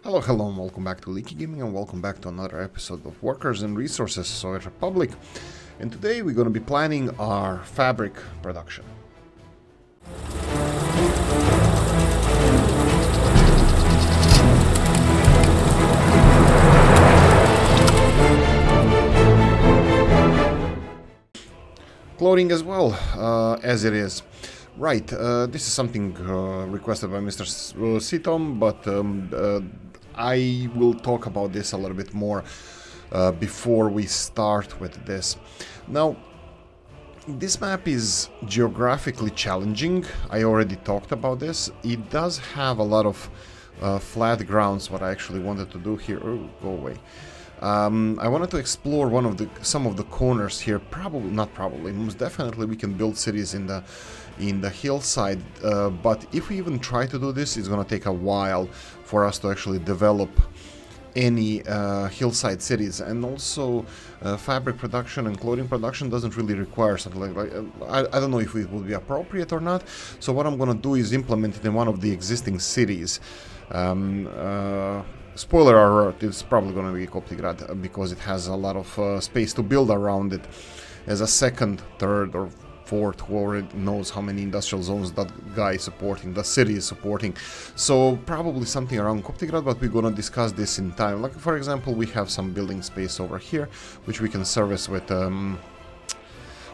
Hello, and welcome back to Oolykee Gaming, and welcome back to another episode of Workers and Resources Soviet Republic. And today we're going to be planning our fabric production. Clothing as well, as it is. Right, this is something requested by Mr. Sitom, but I will talk about this a little bit more before we start with this. Now, this map is geographically challenging. I already talked about this. It does have a lot of flat grounds. What I actually wanted to do here... Oh, go away. I wanted to explore some of the corners here. Most definitely we can build cities in the hillside, but if we even try to do this, it's gonna take a while for us to actually develop any hillside cities. And also fabric production and clothing production doesn't really require something like I don't know if it would be appropriate or not. So what I'm gonna do is implement it in one of the existing cities. Spoiler alert, it's probably going to be Koptigrad because it has a lot of space to build around it as a second, third or fourth, who already knows how many industrial zones that guy is supporting, the city is supporting. So probably something around Koptigrad, but we're going to discuss this in time. Like for example, we have some building space over here, which we can service with...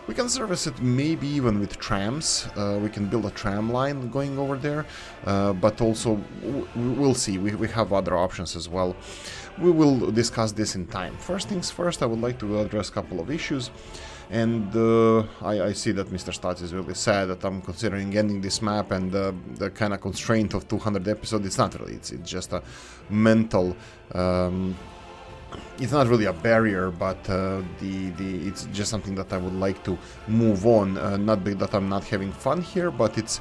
we can service it maybe even with trams. We can build a tram line going over there, but also we'll see. We have other options as well. We will discuss this in time. First things first, I would like to address a couple of issues. And I see that Mr. Stats is really sad that I'm considering ending this map, and the kind of constraint of 200 episodes. It's not really. It's just a mental... it's not really a barrier, but it's just something that I would like to move on. Not that I'm not having fun here, but it's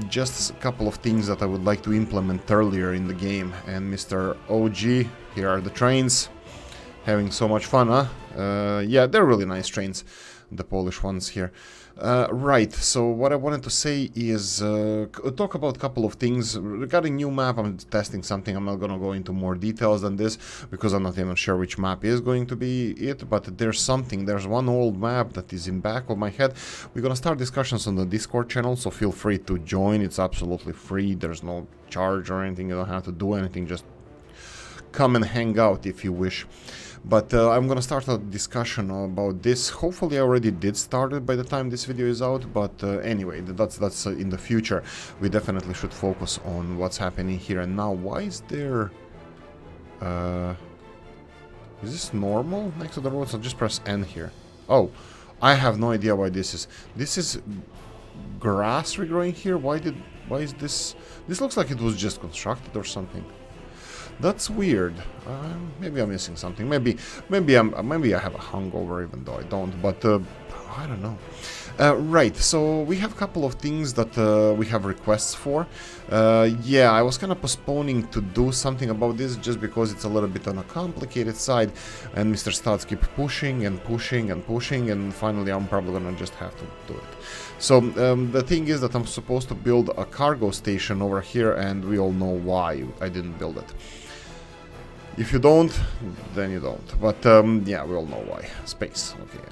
just a couple of things that I would like to implement earlier in the game. And Mr. OG, here are the trains. Having so much fun, huh? Yeah, they're really nice trains, the Polish ones here. Right, so what I wanted to say is talk about a couple of things. Regarding new map, I'm testing something. I'm not going to go into more details than this because I'm not even sure which map is going to be it, but there's one old map that is in back of my head. We're going to start discussions on the Discord channel, so feel free to join. It's absolutely free. There's no charge or anything. You don't have to do anything. Just come and hang out if you wish. But I'm gonna start a discussion about this. Hopefully I already did start it by the time this video is out, but anyway, that's in the future. We definitely should focus on what's happening here and now. Why is there... is this normal next to the road? So just press N here. Oh, I have no idea why this is. This is grass regrowing here? Why is this... This looks like it was just constructed or something. That's weird. Maybe I'm missing something. Maybe I have a hangover, even though I don't. But I don't know. Right. So we have a couple of things that we have requests for. Yeah, I was kind of postponing to do something about this just because it's a little bit on a complicated side, and Mr. Stats keep pushing and pushing and pushing, and finally I'm probably gonna just have to do it. So the thing is that I'm supposed to build a cargo station over here, and we all know why I didn't build it. If you don't, then you don't. But yeah, we all know why. Space. Okay,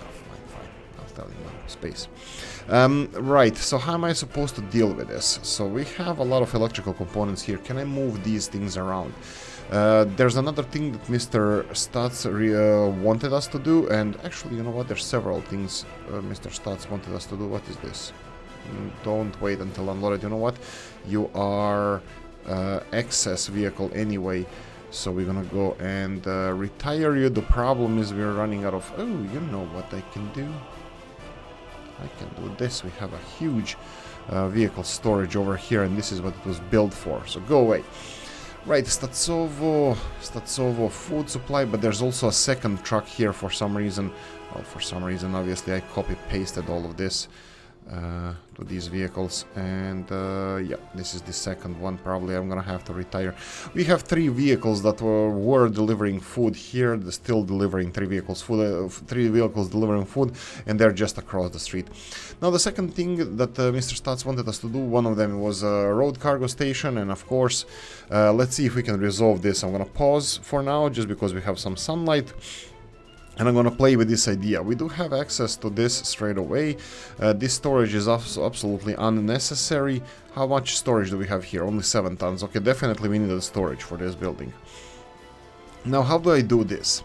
fine. I'll tell you now. Space. Right, so how am I supposed to deal with this? So we have a lot of electrical components here. Can I move these things around? There's another thing that Mr. Stats wanted us to do, and actually, you know what? There's several things Mr. Stats wanted us to do. What is this? Don't wait until unloaded. You know what? You are excess vehicle anyway. So we're gonna go and retire you. The problem is we're running out of... Oh, you know what I can do? I can do this. We have a huge vehicle storage over here, and this is what it was built for. So go away. Right, Statsovo food supply, but there's also a second truck here for some reason. Well, for some reason, obviously, I copy-pasted all of this. to these vehicles, and yeah, this is the second one. Probably I'm gonna have to retire. We have 3 vehicles that were delivering food here. They're still delivering 3 vehicles food, 3 vehicles delivering food, and they're just across the street. Now the second thing that Mr. Stats wanted us to do, one of them was a road cargo station, and of course let's see if we can resolve this. I'm gonna pause for now just because we have some sunlight. And I'm gonna play with this idea. We do have access to this straight away. This storage is absolutely unnecessary. How much storage do we have here? Only 7 tons. Okay, definitely we need a storage for this building. Now, how do I do this?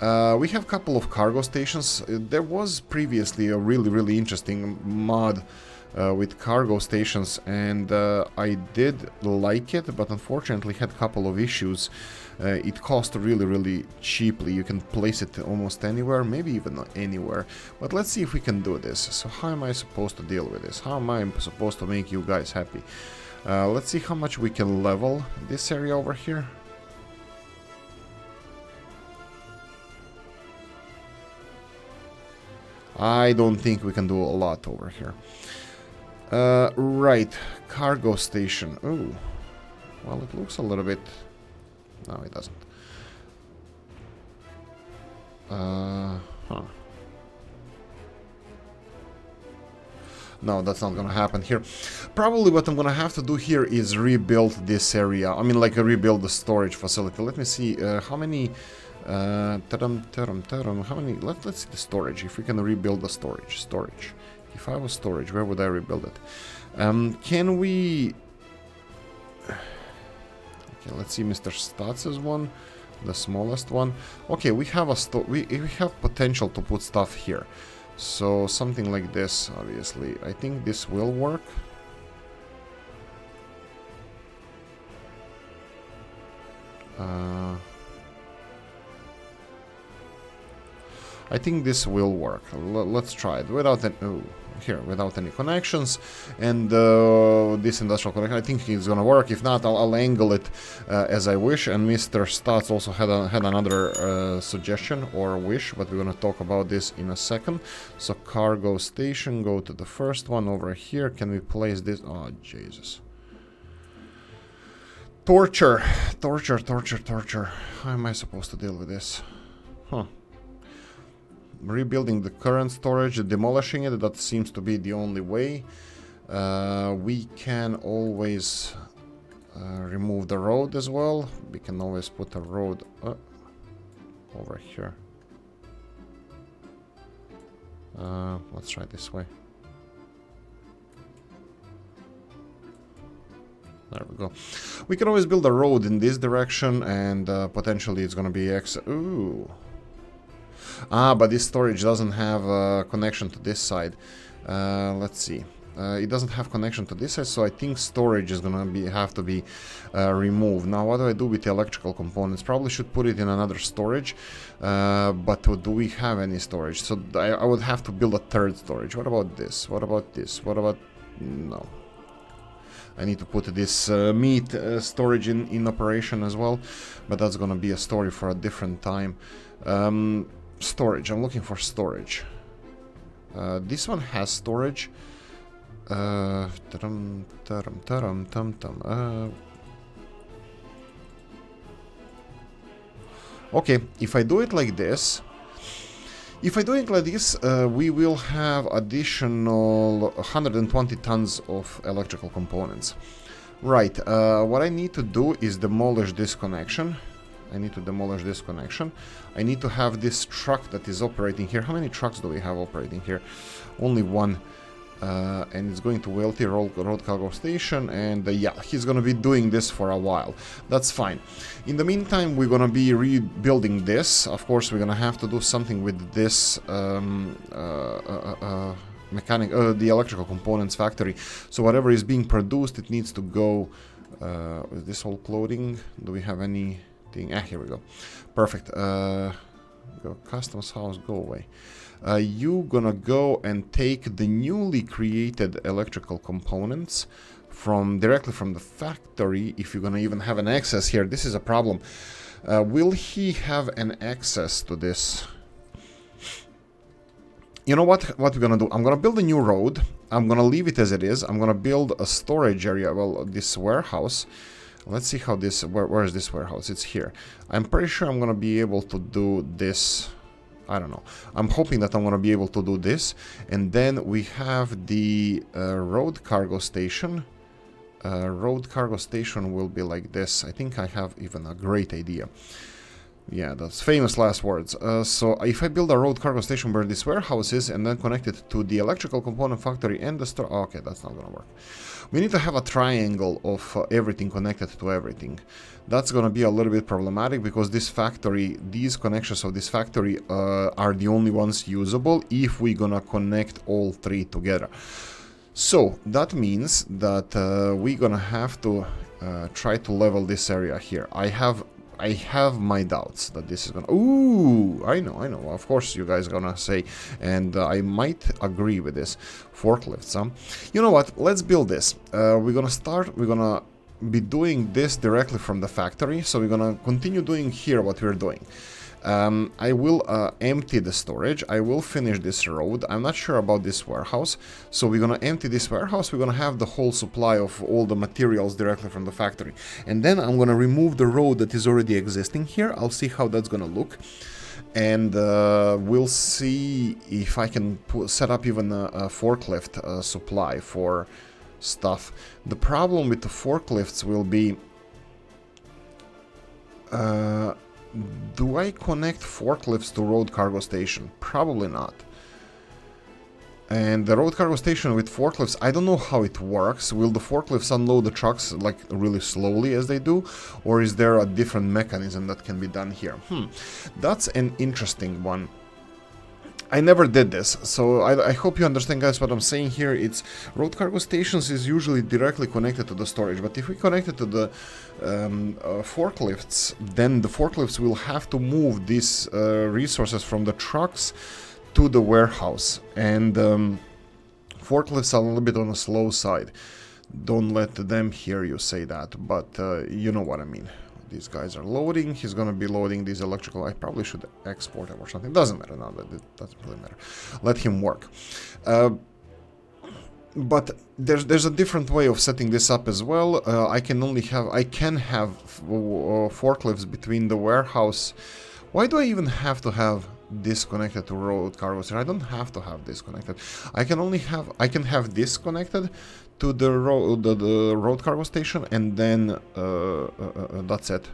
We have a couple of cargo stations. There was previously a really interesting mod with cargo stations, and I did like it, but unfortunately had a couple of issues. It cost really cheaply. You can place it almost anywhere, maybe even not anywhere. But let's see if we can do this. So how am I supposed to deal with this? How am I supposed to make you guys happy? Let's see how much we can level this area over here. I don't think we can do a lot over here. Right, cargo station. Oh, well, it looks a little bit... No, it doesn't. Huh. No, that's not gonna happen here. Probably what I'm gonna have to do here is rebuild this area. I mean, like, rebuild the storage facility. Let me see, how many... how many... Let's see the storage. If we can rebuild the storage. If I was storage, where would I rebuild it? Can we... Okay, let's see Mr. Stats' one, the smallest one. Okay, we have a we have potential to put stuff here. So something like this, obviously. I think this will work. I think this will work. Let's try it without any, without any connections, and this industrial connection. I think it's gonna work. If not, I'll angle it as I wish. And Mr. Stats also had another suggestion or wish, but we're gonna talk about this in a second. So cargo station, go to the first one over here. Can we place this? Oh Jesus! Torture. How am I supposed to deal with this? Huh. Rebuilding the current storage, demolishing it, that seems to be the only way. We can always remove the road as well. We can always put a road over here. Let's try this way. There we go. We can always build a road in this direction, and potentially it's gonna be ooh. Ah, but this storage doesn't have a connection to this side. Let's see. It doesn't have connection to this side, so I think storage is gonna have to be removed. Now, what do I do with the electrical components? Probably should put it in another storage. But do we have any storage? So I would have to build a third storage. What about this? What about this? What about... No. I need to put this meat storage in operation as well, but that's gonna be a story for a different time. Storage. I'm looking for storage. This one has storage. Okay, if I do it like this, we will have additional 120 tons of electrical components. Right, what I need to do is demolish this connection. I need to demolish this connection. I need to have this truck that is operating here. How many trucks do we have operating here? Only one. And it's going to Wealthy Road Cargo Station, and yeah, he's gonna be doing this for a while. That's fine. In the meantime, we're gonna be rebuilding this. Of course, we're gonna have to do something with this the electrical components factory. So whatever is being produced, it needs to go. Is this all clothing? Do we have anything? Ah, here we go. Perfect. Go customs house. Go away. You gonna go and take the newly created electrical components directly from the factory, if you're gonna even have an access here. This is a problem. Will he have an access to this? You know what we're gonna do? I'm gonna build a new road. I'm gonna leave it as it is. I'm gonna build a storage area, well, this warehouse. Let's see how this, where is this warehouse? It's here. I'm pretty sure I'm gonna be able to do this. I don't know. I'm hoping that I'm gonna be able to do this. And then we have the road cargo station. Road cargo station will be like this. I think I have even a great idea. Yeah, that's famous last words. So if I build a road cargo station where this warehouse is and then connect it to the electrical component factory and the store... Okay, that's not gonna work. We need to have a triangle of everything connected to everything. That's gonna be a little bit problematic because this factory, these connections of this factory are the only ones usable if we're gonna connect all three together. So that means that we're gonna have to try to level this area here. I have my doubts that this is gonna... Ooh, I know. Of course you guys are gonna say, and I might agree with this. Forklifts, huh? You know what? Let's build this. We're gonna be doing this directly from the factory. So we're gonna continue doing here what we're doing. I will empty the storage. I will finish this road. I'm not sure about this warehouse. So we're gonna empty this warehouse. We're gonna have the whole supply of all the materials directly from the factory. And then I'm gonna remove the road that is already existing here. I'll see how that's gonna look. And we'll see if I can set up even a forklift supply for stuff. The problem with the forklifts will be... do I connect forklifts to road cargo station? Probably not. And the road cargo station with forklifts, I don't know how it works. Will the forklifts unload the trucks like really slowly as they do? Or is there a different mechanism that can be done here? That's an interesting one. I never did this, so I hope you understand, guys, what I'm saying here. It's road cargo stations is usually directly connected to the storage, but if we connect it to the forklifts, then the forklifts will have to move these resources from the trucks to the warehouse, and forklifts are a little bit on the slow side. Don't let them hear you say that, but you know what I mean. These guys are loading. He's gonna be loading these electrical. I probably should export him or something. Doesn't matter now. That doesn't really matter. Let him work. But there's a different way of setting this up as well. I can have forklifts between the warehouse. Why do I even have to have this connected to road cargo? I don't have to have this connected. I can have this connected to the road cargo station, and then that's it.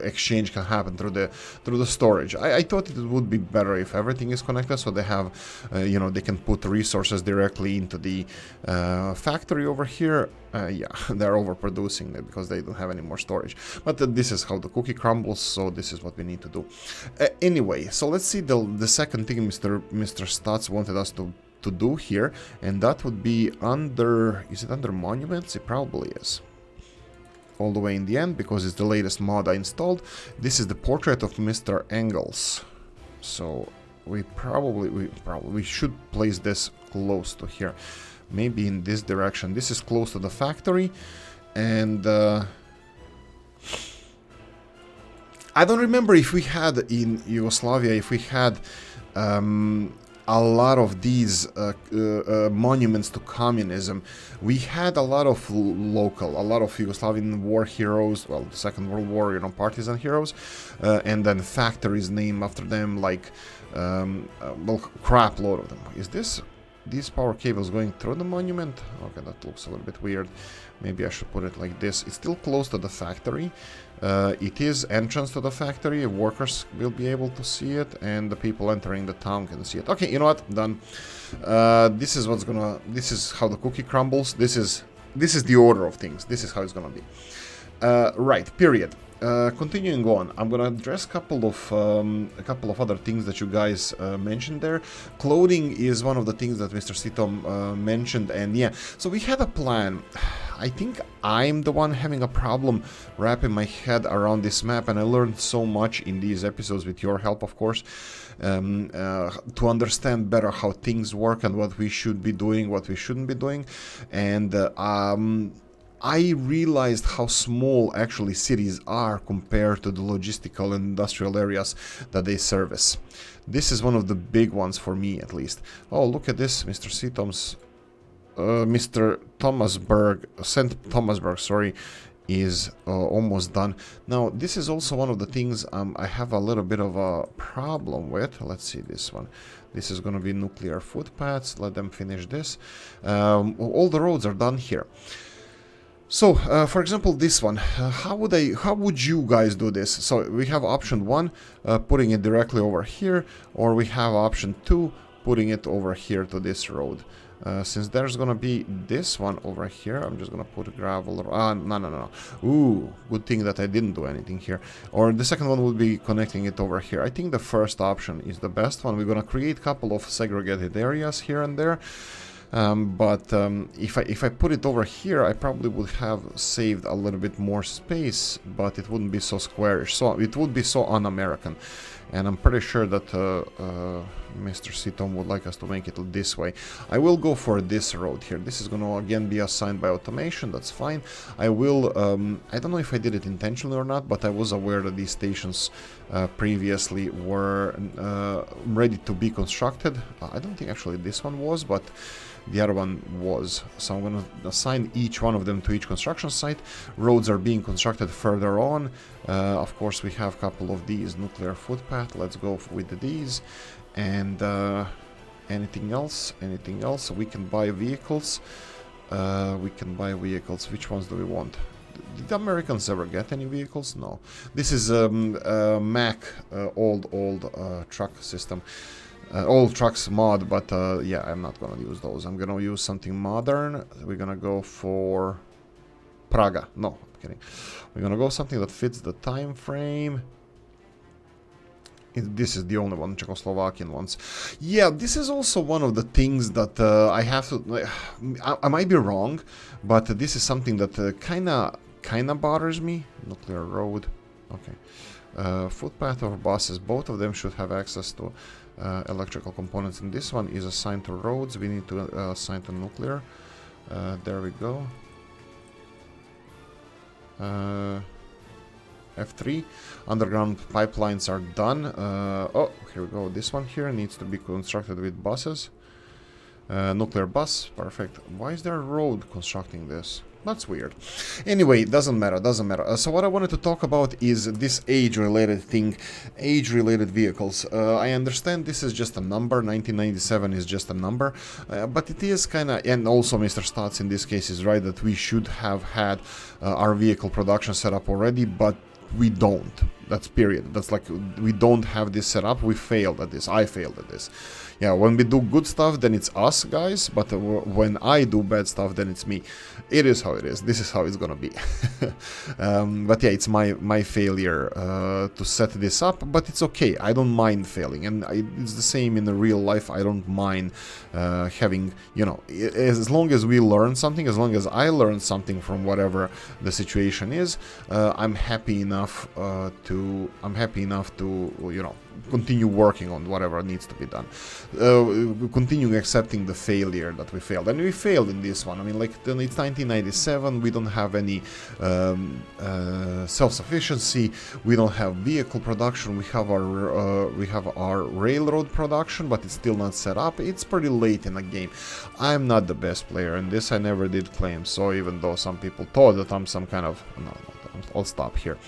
Exchange can happen through the storage. I thought it would be better if everything is connected, so they have they can put resources directly into the factory over here. Yeah, they're overproducing it because they don't have any more storage. But this is how the cookie crumbles, so this is what we need to do. Anyway, so let's see the second thing Mr. Stutz wanted us to do here, and that would be under... Is it under monuments? It probably is. All the way in the end, because it's the latest mod I installed. This is the portrait of Mr. Engels. So we should place this close to here. Maybe in this direction. This is close to the factory, and I don't remember if we had in Yugoslavia, if we had a lot of these monuments to communism. We had a lot of a lot of Yugoslavian war heroes, well, the Second World War, partisan heroes, and then factories named after them, like, well, crap load of them. Is these power cables going through the monument? Okay, that looks a little bit weird. Maybe I should put it like this. It's still close to the factory. It is entrance to the factory. Workers will be able to see it, and the people entering the town can see it. Okay, you know what? Done. This is how the cookie crumbles. This is the order of things. This is how it's gonna be. Right. Period. Continuing on, I'm gonna address a couple of other things that you guys mentioned there. Clothing is one of the things that Mr. Sito mentioned, and yeah, so we had a plan. I think I'm the one having a problem wrapping my head around this map, and I learned so much in these episodes with your help, of course, to understand better how things work and what we should be doing, what we shouldn't be doing, and I realized how small actually cities are compared to the logistical and industrial areas that they service. This is one of the big ones for me, at least. Oh, look at this, Mr. Seatom's, Mr. Thomasberg, St. Thomasberg, sorry, is almost done. Now, this is also one of the things I have a little bit of a problem with. Let's see this one. This is going to be nuclear footpaths. Let them finish this. All the roads are done here. So, for example, this one, how would you guys do this? So we have option 1, putting it directly over here, or we have option 2, putting it over here to this road. Since there's gonna be this one over here, I'm just gonna put a gravel. No. Ooh, good thing that I didn't do anything here. Or the second one would be connecting it over here. I think the first option is the best one. We're gonna create a couple of segregated areas here and there. If I put it over here, I probably would have saved a little bit more space, but it wouldn't be so squarish. So it would be so un-American. And I'm pretty sure that Mr. Seatom would like us to make it this way. I will go for this road here. This is going to again be assigned by automation. That's fine. I will, I don't know if I did it intentionally or not, but I was aware that these stations previously were ready to be constructed. I don't think actually this one was, but the other one was. So I'm going to assign each one of them to each construction site. Roads are being constructed further on. Of course, we have a couple of these nuclear footpath. Let's go with these. And anything else? Anything else? We can buy vehicles. Which ones do we want? Did the Americans ever get any vehicles? No. This is Mac old truck system. Old trucks mod, but yeah, I'm not gonna use those. I'm gonna use something modern. We're gonna go for Praga. No, I'm kidding. We're gonna go something that fits the time frame. This is the only one, Czechoslovakian ones. Yeah, this is also one of the things that I have to. I might be wrong, but this is something that kinda bothers me. Nuclear road. Okay. Footpath or buses. Both of them should have access to electrical components, and this one is assigned to roads. We need to assign to nuclear. There we go. F3 underground pipelines are done. Oh, here we go. This one here needs to be constructed with buses. Nuclear bus, perfect. Why is there a road constructing this? That's weird. Anyway, doesn't matter. So what I wanted to talk about is this age-related thing, age-related vehicles. I understand this is just a number, 1997 is just a number, but it is kind of, and also Mr. Stotts in this case is right that we should have had our vehicle production set up already, but we don't. That's period. That's like, we don't have this set up. We failed at this. I failed at this. Yeah, when we do good stuff, then it's us, guys. But when I do bad stuff, then it's me. It is how it is. This is how it's gonna be. But yeah, it's my failure to set this up. But it's okay. I don't mind failing, and it's the same in the real life. I don't mind having, you know, as long as we learn something, as long as I learn something from whatever the situation is, I'm happy enough to you know, continue working on whatever needs to be done. Continue accepting the failure that we failed, and we failed in this one. I mean, like, it's 1997. We don't have any self-sufficiency. We don't have vehicle production. We have our railroad production, but it's still not set up. It's pretty late in the game. I'm not the best player in this. I never did claim so, even though some people thought that I'm some kind of I'll stop here.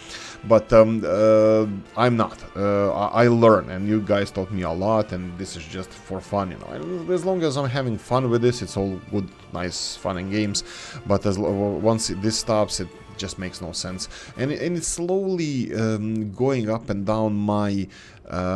But I'm not. I learn, and you guys taught me a lot, and this is just for fun, you know. And as long as I'm having fun with this, it's all good, nice, fun and games. But once this stops, it just makes no sense. And it's slowly going up and down my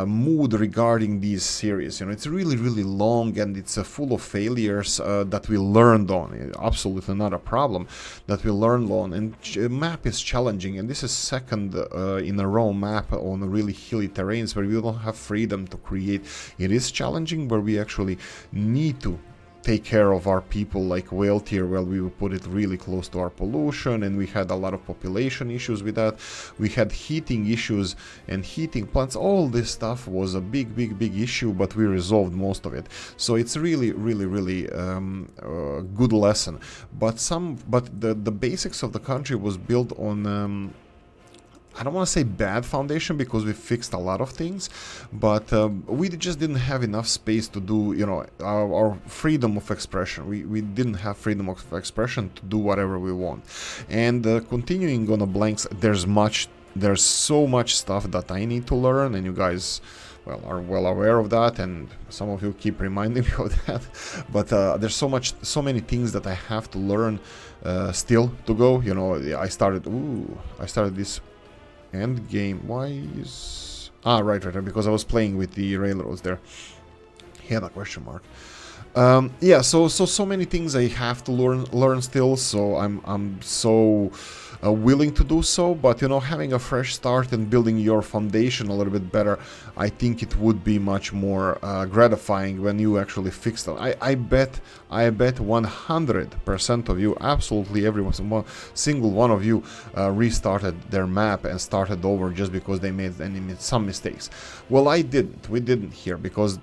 mood regarding these series. You know, it's really, really long, and it's full of failures that we learned on. Absolutely not a problem that we learned on. And map is challenging, and this is second in a row map on really hilly terrains where we don't have freedom to create. It is challenging, where we actually need to take care of our people like whale tier. Well, we would put it really close to our pollution, and we had a lot of population issues with that. We had heating issues and heating plants. All this stuff was a big issue, but we resolved most of it. So it's really good lesson. But the basics of the country was built on I don't want to say bad foundation, because we fixed a lot of things, but we just didn't have enough space to do, you know, our freedom of expression. We didn't have freedom of expression to do whatever we want. And continuing on the blanks, there's so much stuff that I need to learn, and you guys, well, are well aware of that, and some of you keep reminding me of that. But there's so many things that I have to learn still to go. You know, I started this end game. Why is right, because I was playing with the railroads there. He had a question mark. Yeah, so many things I have to learn still. So I'm so willing to do so. But you know, having a fresh start and building your foundation a little bit better, I think it would be much more gratifying when you actually fix them. I bet 100% of you, absolutely every single one of you, restarted their map and started over just because they made some mistakes. Well, I didn't. We didn't here, because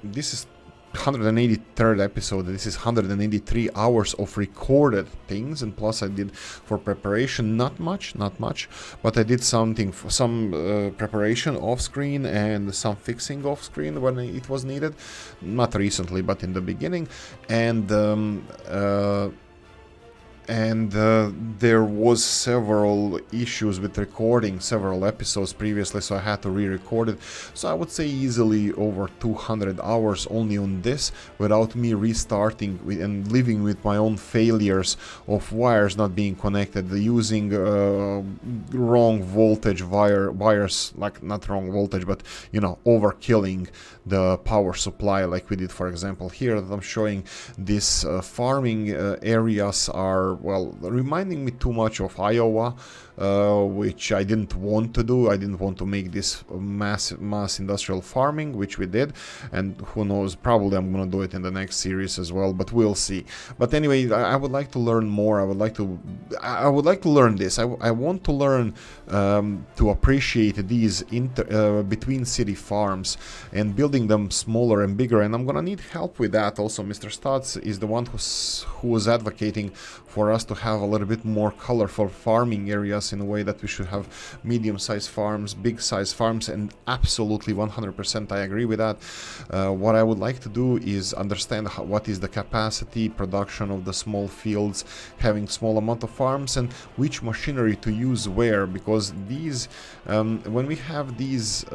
this is 183rd episode. This is 183 hours of recorded things, and plus I did for preparation not much, but I did some preparation off screen and some fixing off screen when it was needed, not recently but in the beginning. And there was several issues with recording several episodes previously, so I had to re-record it. So I would say easily over 200 hours only on this, without me restarting and living with my own failures of wires not being connected, using wrong voltage wires, like not wrong voltage, but you know, overkilling the power supply, like we did, for example, here that I'm showing. This farming areas are, well, reminding me too much of Iowa, which I didn't want to do. I didn't want to make this mass industrial farming, which we did, and who knows, probably I'm gonna do it in the next series as well, but we'll see. But anyway, I would like to learn more. I would like to learn this. I want to learn to appreciate these between city farms and building them smaller and bigger, and I'm gonna need help with that. Also, Mr. Stotts is the one who was advocating for us to have a little bit more colorful farming areas, in a way that we should have medium-sized farms, big-sized farms, and absolutely 100% I agree with that. What I would like to do is understand what is the capacity production of the small fields, having small amount of farms, and which machinery to use where, because these, when we have these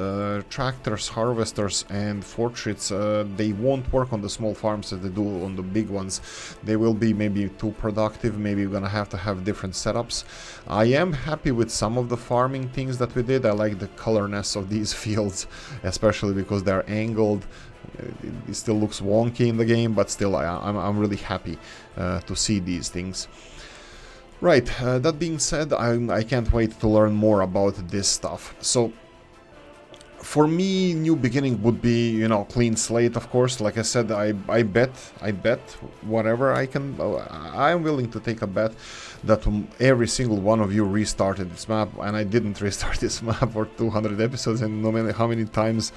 tractors, harvesters, and forklifts, they won't work on the small farms as they do on the big ones. They will be maybe too productive. Maybe we're gonna have to have different setups. I am happy with some of the farming things that we did. I like the colorness of these fields, especially because they're angled. It still looks wonky in the game, but still I'm really happy to see these things. Right, that being said, I can't wait to learn more about this stuff. So for me, new beginning would be, you know, clean slate, of course. Like I said, I bet whatever I can. I'm willing to take a bet that every single one of you restarted this map, and I didn't restart this map for 200 episodes, and no matter how many times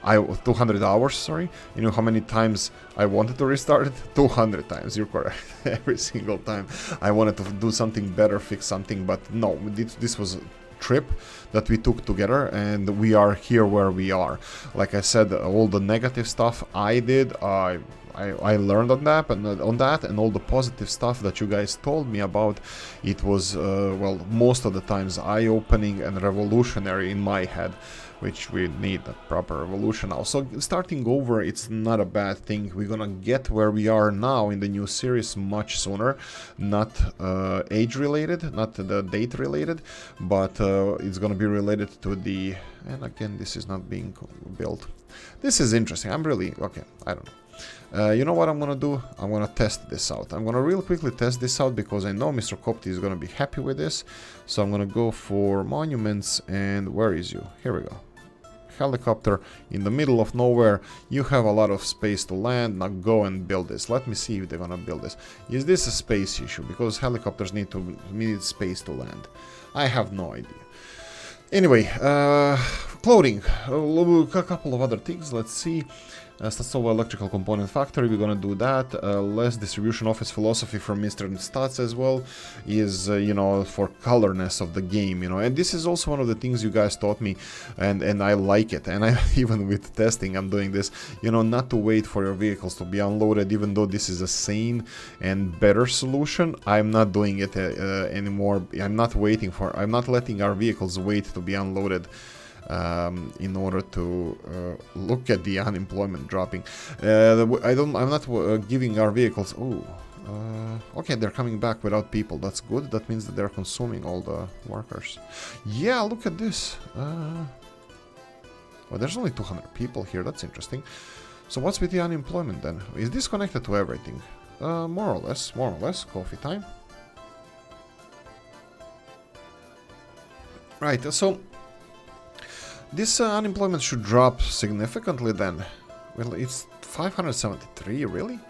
200 hours, sorry. You know how many times I wanted to restart it? 200 times, you're correct. Every single time I wanted to do something better, fix something, but no, this was trip that we took together, and we are here where we are. Like I said, all the negative stuff I did, I learned on that, and all the positive stuff that you guys told me about, it was well, most of the times eye-opening and revolutionary in my head, which we need that proper evolution now. So starting over, it's not a bad thing. We're gonna get where we are now in the new series much sooner. Not age related, not the date related, but it's gonna be related to the, and again, this is not being built. This is interesting. I'm really, okay, I don't know. You know what I'm gonna do? I'm gonna test this out. I'm gonna real quickly test this out because I know Mr. Copti is gonna be happy with this. So I'm gonna go for monuments, and where is you? Here we go. helicopter in the middle of nowhere. You have a lot of space to land. Now go and build this. Let me see if they're gonna build this. Is this a space issue? Because helicopters need space to land. I have no idea. Anyway, clothing. A couple of other things. Let's see. Statsova Electrical Component Factory, we're gonna do that. Less distribution office philosophy from Mr. Stats as well is, you know, for colorness of the game, you know. And this is also one of the things you guys taught me, and I like it. And I even with testing, I'm doing this, you know, not to wait for your vehicles to be unloaded, even though this is a sane and better solution. I'm not doing it anymore. I'm not letting our vehicles wait to be unloaded. In order to look at the unemployment dropping. I'm not giving our vehicles. Okay, they're coming back without people. That's good. That means that they're consuming all the workers. Yeah, look at this. Well, there's only 200 people here. That's interesting. So what's with the unemployment then? Is this connected to everything? More or less. Coffee time. Right. So. This unemployment should drop significantly then. Well, it's 573, really?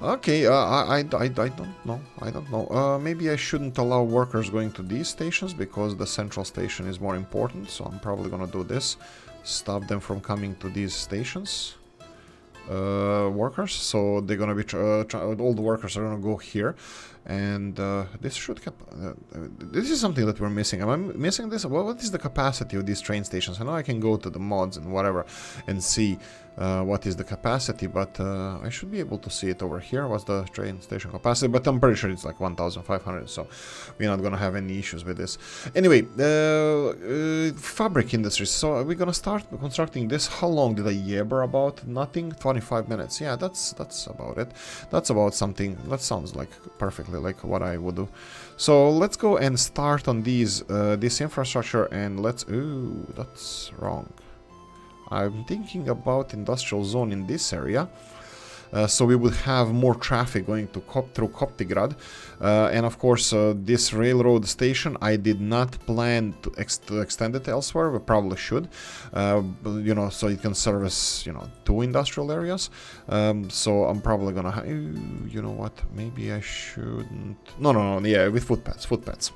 Okay, I don't know. Maybe I shouldn't allow workers going to these stations because the central station is more important. So I'm probably gonna do this. Stop them from coming to these stations. Workers, so they're gonna be all the workers are gonna go here, and this should this is something that we're missing. Am I missing this? Well, what is the capacity of these train stations? I know I can go to the mods and whatever and see what is the capacity, but I should be able to see it over here. What's the train station capacity? But I'm pretty sure it's like 1,500, so we're not gonna have any issues with this. Anyway, fabric industries. So we're gonna start constructing this. How long did I yabber about? Nothing. 25 minutes. Yeah, that's about it. That's about something. That sounds like perfectly like what I would do. So let's go and start on these this infrastructure, and let's. Ooh, that's wrong. I'm thinking about industrial zone in this area, so we would have more traffic going to through Koptigrad, and of course this railroad station I did not plan to extend it elsewhere. We probably should, you know, so it can service, you know, 2 industrial areas. So I'm probably gonna you know what, maybe I shouldn't. No, yeah, with footpaths.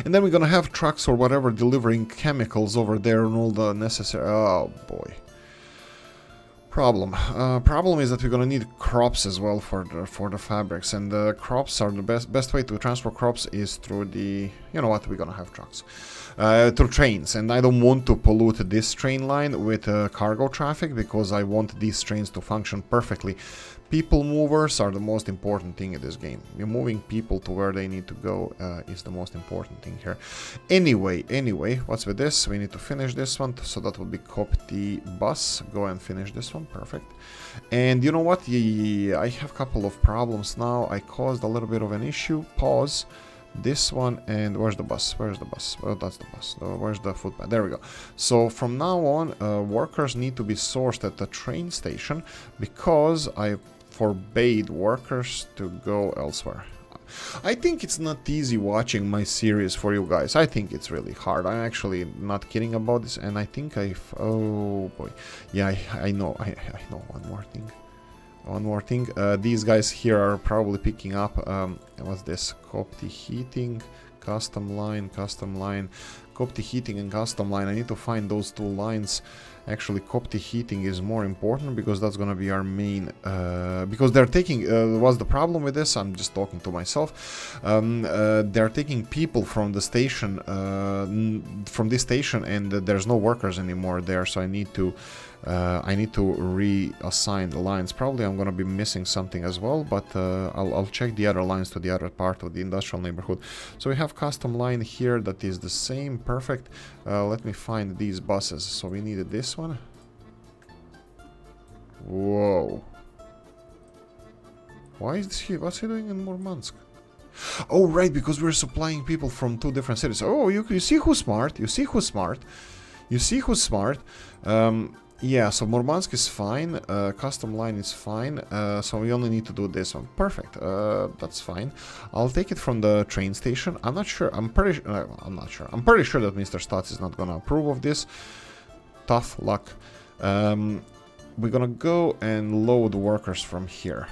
And then we're gonna have trucks or whatever delivering chemicals over there and all the necessary. Oh boy. Problem is that we're gonna need crops as well for the fabrics, and the crops are the best way to transport crops is through the, you know what, we're gonna have trucks, through trains, and I don't want to pollute this train line with cargo traffic because I want these trains to function perfectly. People movers are the most important thing in this game. You're moving people to where they need to go is the most important thing here. Anyway, what's with this? We need to finish this one, so that will be Kopti bus. Go and finish this one, perfect. And you know what? Yeah, I have a couple of problems now. I caused a little bit of an issue. Pause. This one, and where's the bus? Well, that's the bus. Where's the footpath? There we go. So from now on, workers need to be sourced at the train station because I forbade workers to go elsewhere. I think it's not easy watching my series for you guys. I think it's really hard. I'm actually not kidding about this, and I think oh boy. Yeah, I know one more thing. These guys here are probably picking up what's this? Kopti heating, custom line, Kopti heating and custom line. I need to find those 2 lines. Actually, Kopti heating is more important because that's gonna be our main. Because they're taking. What's the problem with this? I'm just talking to myself. They're taking people from the station, from this station, and there's no workers anymore there. So I need to reassign the lines. Probably I'm gonna be missing something as well, but I'll check the other lines to the other part of the industrial neighborhood. So we have custom line here that is the same, perfect. Let me find these buses. So we needed this one. Whoa. Why is he? What's he doing in Murmansk? Oh, right, because we're supplying people from 2 different cities. Oh, you see who's smart. Yeah, so Murmansk is fine, custom line is fine, so we only need to do this one. Perfect, that's fine. I'll take it from the train station. I'm not sure, I'm pretty sure that Mr. Stotz is not gonna approve of this. tough luck. We're gonna go and load workers from here,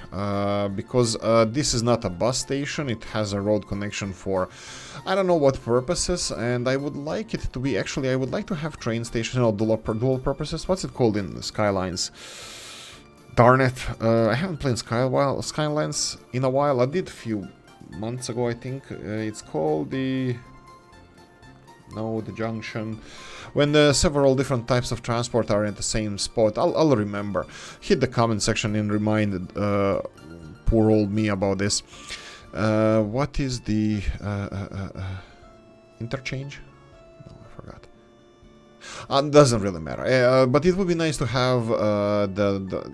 because this is not a bus station. It has a road connection for I don't know what purposes, and I would like it to be, actually I would like to have train stations, dual purposes. What's it called in Skylines? Darn it, I haven't played Skylines in a while. I did a few months ago, I think. It's called the junction. When several different types of transport are in the same spot, I'll remember. Hit the comment section and remind poor old me about this. What is the interchange? No, I forgot. Doesn't really matter. But it would be nice to have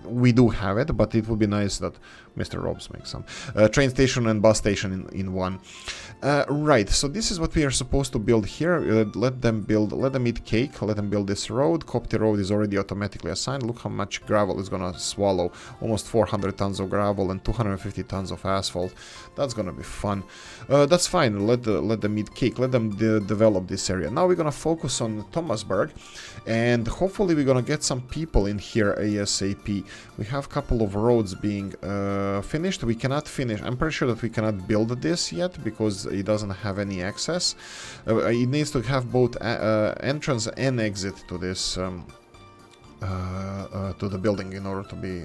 we do have it, but it would be nice that Mr. Robs makes some train station and bus station in one. Right, so this is what we are supposed to build here. Let them eat cake, let them build this road. Copty Road is already automatically assigned. Look how much gravel it's gonna swallow. Almost 400 tons of gravel and 250 tons of asphalt. That's gonna be fun. That's fine, let them eat cake, let them develop this area. Now we're gonna focus on Thomasburg, and hopefully we're gonna get some people in here ASAP. We have a couple of roads being finished. We cannot finish, I'm pretty sure that we cannot build this yet because it doesn't have any access. It needs to have both entrance and exit to this to the building in order to be,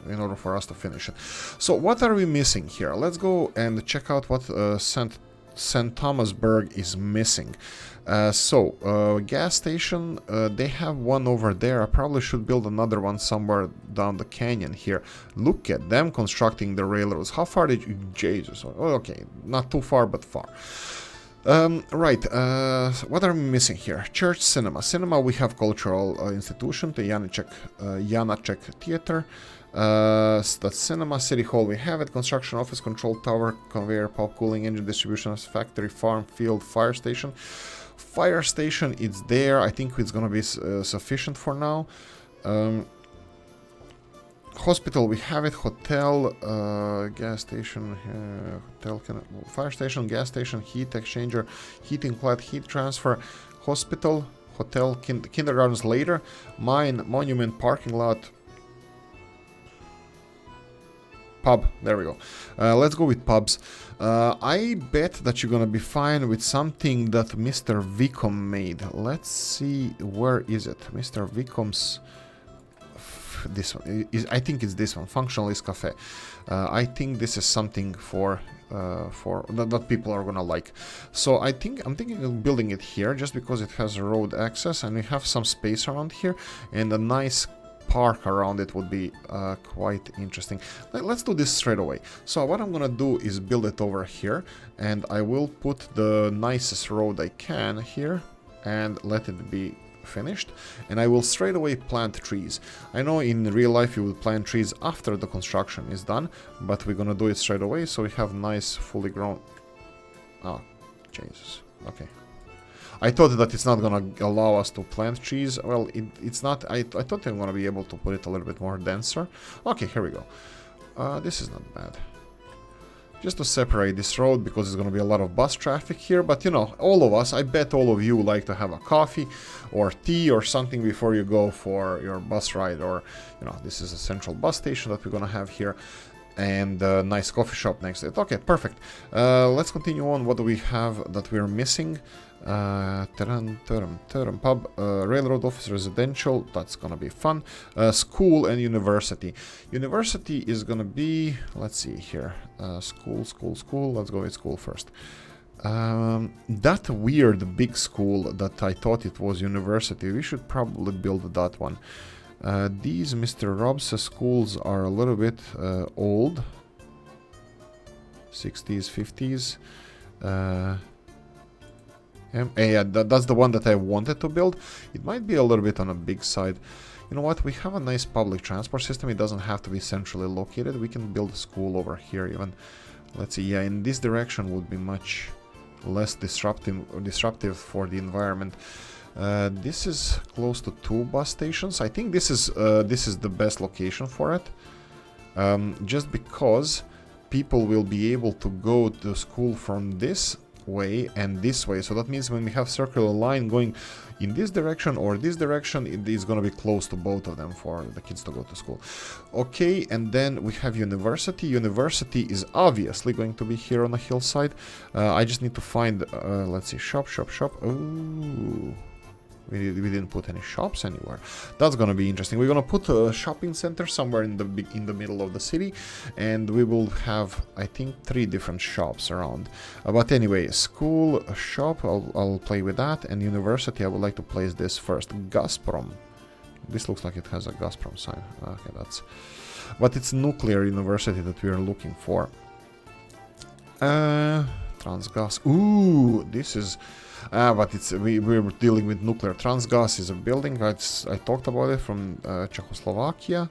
in order for us to finish it. So what are we missing here? Let's go and check out what St. Thomasburg is missing. Gas station, they have one over there. I probably should build another one somewhere down the canyon here. Look at them constructing the railroads. How far did you... Jesus. Oh, okay, not too far, but far. Right, what are we missing here? Church, cinema. Cinema, we have cultural institution, the Janacek Theater. That's cinema. City hall, we have it. Construction office, control tower, conveyor, pulp cooling, engine distribution, factory, farm, field, fire station. Fire station, it's there. I think it's gonna be sufficient for now. Hospital, we have it. Hotel, gas station, fire station, gas station, heat exchanger, heating plant, heat transfer, hospital, hotel, kindergartens later, mine, monument, parking lot, pub. There we go. Let's go with pubs. I bet that you're gonna be fine with something that Mr. Vicom made. Let's see, where is it? Mr. Vicom's... this one I think it's this one, Functionalist Cafe. I think this is something for that people are gonna like. So I'm thinking of building it here just because it has road access and we have some space around here, and a nice park around it would be quite interesting. Let's do this straight away. So what I'm gonna do is build it over here, and I will put the nicest road I can here and let it be finished, and I will straight away plant trees. I know in real life you will plant trees after the construction is done, but we're gonna do it straight away so we have nice fully grown... Oh, Jesus. Okay. I thought that it's not gonna allow us to plant trees. Well, it's not. I thought I'm gonna be able to put it a little bit more denser. Okay, here we go. This is not bad. Just to separate this road, because there's going to be a lot of bus traffic here. But, all of us, I bet all of you like to have a coffee or tea or something before you go for your bus ride. Or, this is a central bus station that we're going to have here. And a nice coffee shop next to it. Okay, perfect. Let's continue on. What do we have that we're missing? Pub, railroad office, residential, that's gonna be fun. School and university. University is gonna be, let's see here, school, let's go with school first. That weird big school that I thought it was university, we should probably build that one. These Mr. Rob's schools are a little bit old, 60s, 50s. Yeah, that's the one that I wanted to build. It might be a little bit on a big side. You know what? We have a nice public transport system. It doesn't have to be centrally located. We can build a school over here even. Let's see. Yeah, in this direction would be much less disruptive for the environment. This is close to 2 bus stations. I think this is the best location for it. Just because people will be able to go to school from this. way and this way. So that means when we have circular line going in this direction or this direction, it is going to be close to both of them for the kids to go to school. Okay, and then we have university. University is obviously going to be here on the hillside. I just need to find, let's see, shop. Oh, we didn't put any shops anywhere. That's gonna be interesting. We're gonna put a shopping center somewhere in the middle of the city, and we will have, I think, 3 different shops around. But anyway, school, shop, I'll play with that, and university, I would like to place this first. Gazprom. This looks like it has a Gazprom sign. Okay, but it's nuclear university that we are looking for. Transgas. Ooh, this is. But we're dealing with nuclear. Transgas is a building. I talked about it from Czechoslovakia.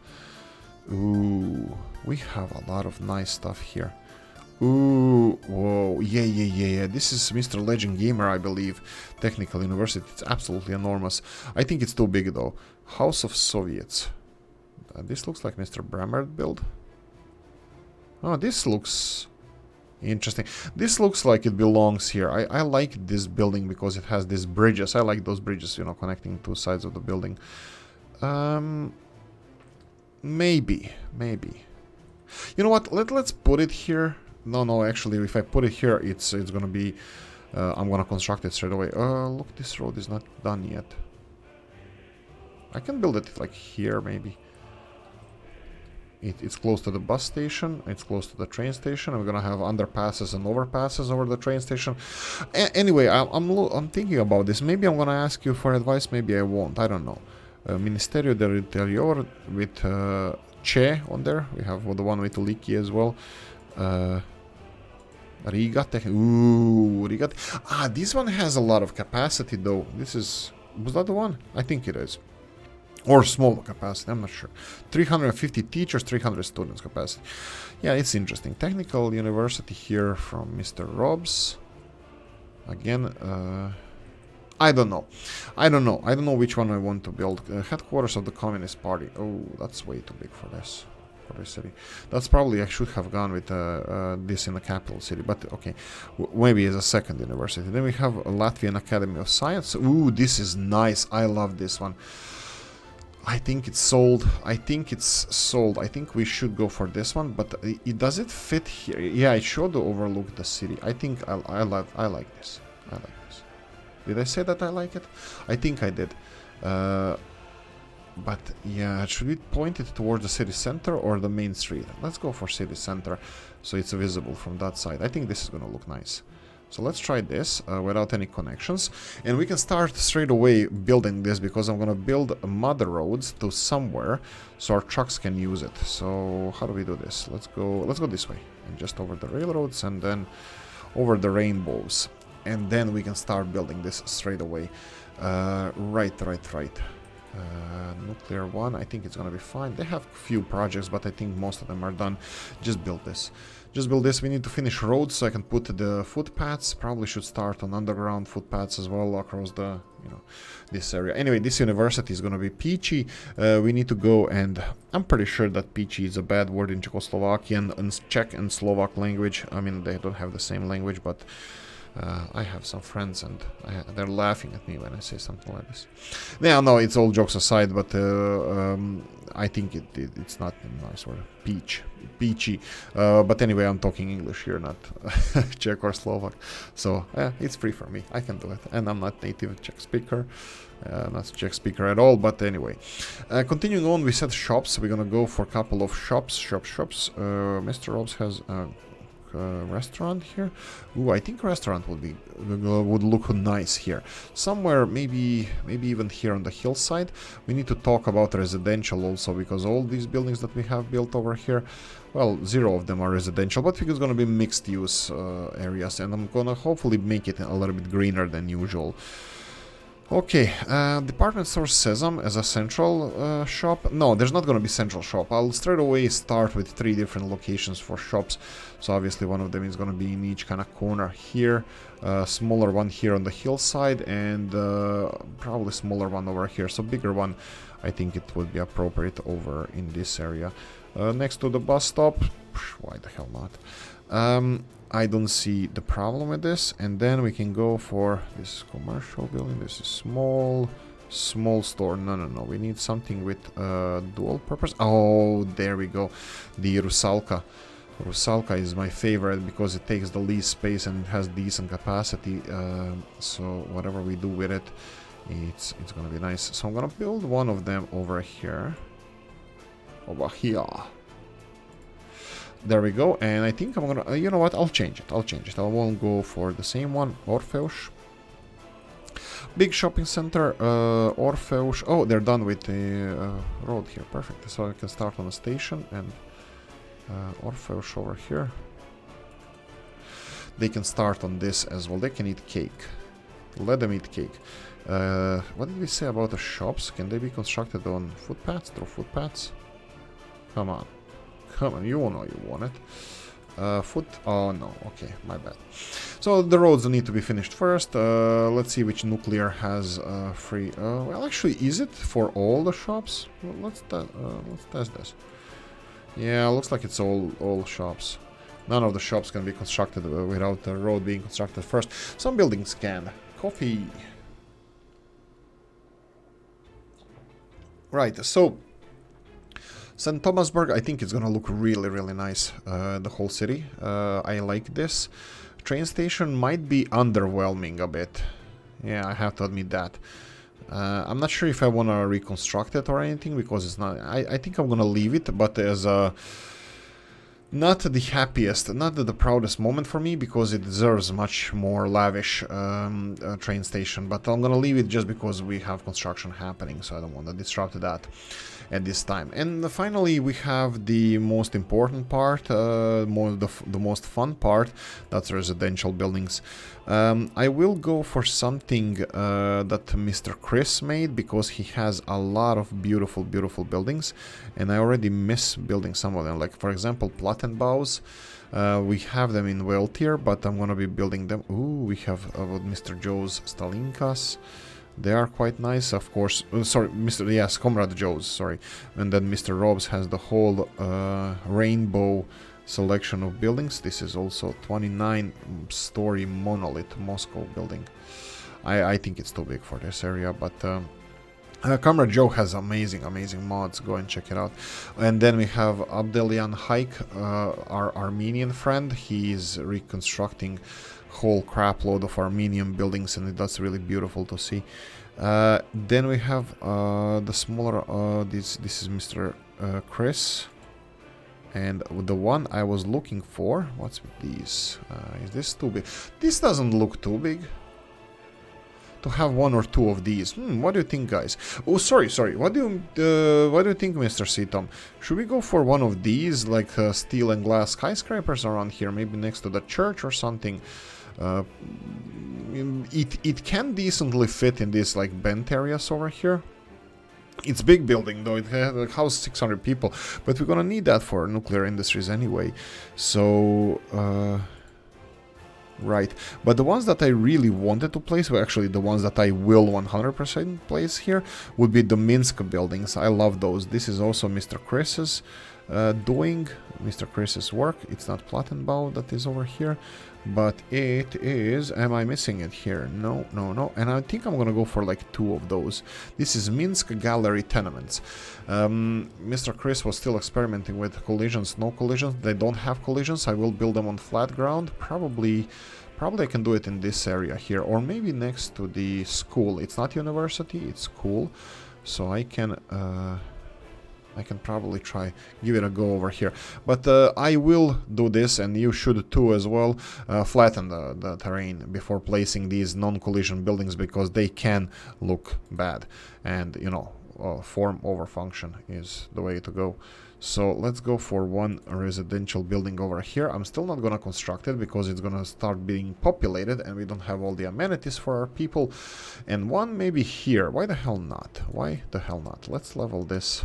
Ooh, we have a lot of nice stuff here. Ooh, whoa, yeah. This is Mr. Legend Gamer, I believe. Technical University. It's absolutely enormous. I think it's too big though. House of Soviets. This looks like Mr. Bremert build. Oh, this looks interesting. This looks like it belongs here. I like this building because it has these bridges. I like those bridges, you know, connecting 2 sides of the building. Maybe. You know what? Let's put it here. No, actually, if I put it here, it's gonna be. I'm gonna construct it straight away. Look, this road is not done yet. I can build it like here, maybe. It's close to the bus station, it's close to the train station. We're gonna have underpasses and overpasses over the train station. Anyway, I'm thinking about this. Maybe I'm gonna ask you for advice, maybe I won't, I don't know. Ministerio del Interior with Che on there. We have the one with Oolykee as well. Riga. Ooh, Riga. This one has a lot of capacity though. Was that the one? I think it is. Or small capacity, I'm not sure. 350 teachers, 300 students capacity. Yeah, it's interesting. Technical University here from Mr. Robs. Again, I don't know. I don't know which one I want to build. Headquarters of the Communist Party. Oh, that's way too big for this city. That's probably I should have gone with this in the capital city, but okay, maybe as a second university. Then we have a Latvian Academy of Science. Ooh, this is nice. I love this one. I think it's sold. I think we should go for this one, but does it fit here? Yeah, it should overlook the city. I think I like this. Did I say that I like it? I think I did. But yeah, should we point it towards the city center or the main street? Let's go for city center, so it's visible from that side. I think this is gonna look nice. So let's try this without any connections, and we can start straight away building this because I'm gonna build mother roads to somewhere so our trucks can use it. So how do we do this? Let's go this way and just over the railroads and then over the rainbows, and then we can start building this straight away. Right. Nuclear one, I think it's gonna be fine. They have few projects, but I think most of them are done. Just build this. We need to finish roads so I can put the footpaths. Probably should start on underground footpaths as well across the, this area. Anyway, this university is gonna be peachy. We need to go, and I'm pretty sure that peachy is a bad word in Czechoslovakian and Czech and Slovak language. I mean, they don't have the same language, but I have some friends and they're laughing at me when I say something like this. Yeah, no, it's all jokes aside, but I think it's not a nice word. Peachy. But anyway, I'm talking English here, not Czech or Slovak. So it's free for me. I can do it. And I'm not native Czech speaker. Not Czech speaker at all, but anyway. Continuing on, we said shops. We're gonna go for a couple of shops. Mr. Robs has restaurant here. Ooh, I think restaurant would look nice here. Somewhere, maybe even here on the hillside. We need to talk about residential also, because all these buildings that we have built over here, well, 0 of them are residential, but it's gonna be mixed use areas, and I'm gonna hopefully make it a little bit greener than usual. Okay, department store Sesam as a central shop. No, there's not going to be central shop. I'll straight away start with 3 different locations for shops. So obviously one of them is going to be in each kind of corner here. Smaller one here on the hillside, and probably smaller one over here. So bigger one, I think it would be appropriate over in this area. Next to the bus stop, why the hell not? I don't see the problem with this. And then we can go for this commercial building. This is small store. No. We need something with dual purpose. Oh, there we go. The Rusalka. Rusalka is my favorite because it takes the least space and it has decent capacity. So whatever we do with it, it's gonna be nice. So I'm gonna build one of them over here. Over here. There we go, and I think I'm gonna, you know what, I'll change it. I won't go for the same one, Orpheus. Big shopping center, Orpheus. Oh, they're done with the road here, perfect. So I can start on the station, and Orpheus over here. They can start on this as well, they can eat cake. Let them eat cake. What did we say about the shops? Can they be constructed on footpaths, through footpaths? Come on. Come on, you know you want it. Oh no, okay, my bad. So the roads need to be finished first. Let's see which nuclear has free. Well, actually, is it for all the shops? Well, let's test this. Yeah, looks like it's all shops. None of the shops can be constructed without the road being constructed first. Some buildings can. Coffee. Right, so St. Thomasburg, I think it's gonna look really nice, the whole city. I like this. Train station might be underwhelming a bit. Yeah, I have to admit that. I'm not sure if I want to reconstruct it or anything, because it's not... I think I'm gonna leave it, but as a... Not the happiest, not the proudest moment for me, because it deserves much more lavish train station. But I'm gonna leave it just because we have construction happening, so I don't want to disrupt that at this time. And finally, we have the most important part, the most fun part, that's residential buildings. I will go for something that Mr. Chris made, because he has a lot of beautiful buildings, and I already miss building some of them. Like, for example, Plattenbaus. We have them in well tier, but I'm gonna be building them. Ooh, we have Mr. Joe's Stalinkas. They are quite nice, of course. Sorry, yes, Comrade Joe's, sorry. And then Mr. Rob's has the whole rainbow selection of buildings. This is also 29-story monolith Moscow building. I think it's too big for this area, but Comrade Joe has amazing mods. Go and check it out. And then we have Abdelian Haik, our Armenian friend. He is reconstructing whole crap load of Armenian buildings, and that's really beautiful to see. Then we have the smaller, this is Mr. Chris, and the one I was looking for, what's with these? Is this too big? This doesn't look too big to have one or two of these. What do you think, guys? Oh, sorry. What do you think, Mr. Seatom? Should we go for one of these, like steel and glass skyscrapers around here, maybe next to the church or something? It can decently fit in these like bent areas over here. It's big building though, it houses 600 people, but we're gonna need that for nuclear industries anyway. So right, but the ones that I really wanted to place, well, actually the ones that I will 100% place here, would be the Minsk buildings. I love those. This is also Mr. Chris's doing, Mr. Chris's work. It's not Plattenbau that is over here, but it is... Am I missing it here? No. And I think I'm gonna go for like two of those. This is Minsk Gallery Tenements. Mr. Chris was still experimenting with collisions, no collisions. They don't have collisions. I will build them on flat ground. Probably I can do it in this area here, or maybe next to the school. It's not university, it's school. So I can probably try give it a go over here, but I will do this, and you should too as well, flatten the terrain before placing these non-collision buildings, because they can look bad, and you know, form over function is the way to go. So let's go for one residential building over here. I'm still not gonna construct it because it's gonna start being populated and we don't have all the amenities for our people. And one maybe here. Why the hell not? Let's level this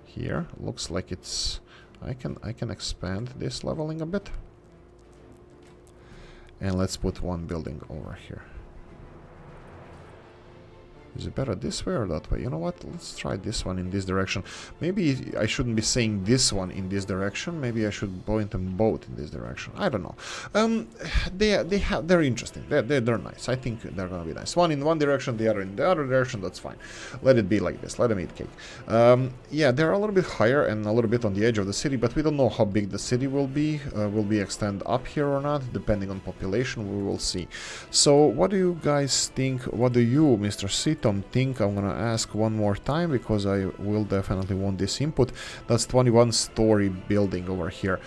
here. Looks like it's... I can expand this leveling a bit. And let's put one building over here. Is it better this way or that way? You know what? Let's try this one in this direction. Maybe I shouldn't be saying this one in this direction. Maybe I should point them both in this direction. I don't know. They're interesting. They're nice. I think they're gonna be nice. One in one direction, the other in the other direction. That's fine. Let it be like this. Let them eat cake. Yeah, they're a little bit higher and a little bit on the edge of the city, but we don't know how big the city will be. Will we extend up here or not? Depending on population, we will see. So, what do you guys think? What do you, Mr. Seaton, think? I'm gonna ask one more time because I will definitely want this input. That's 21-story building over here.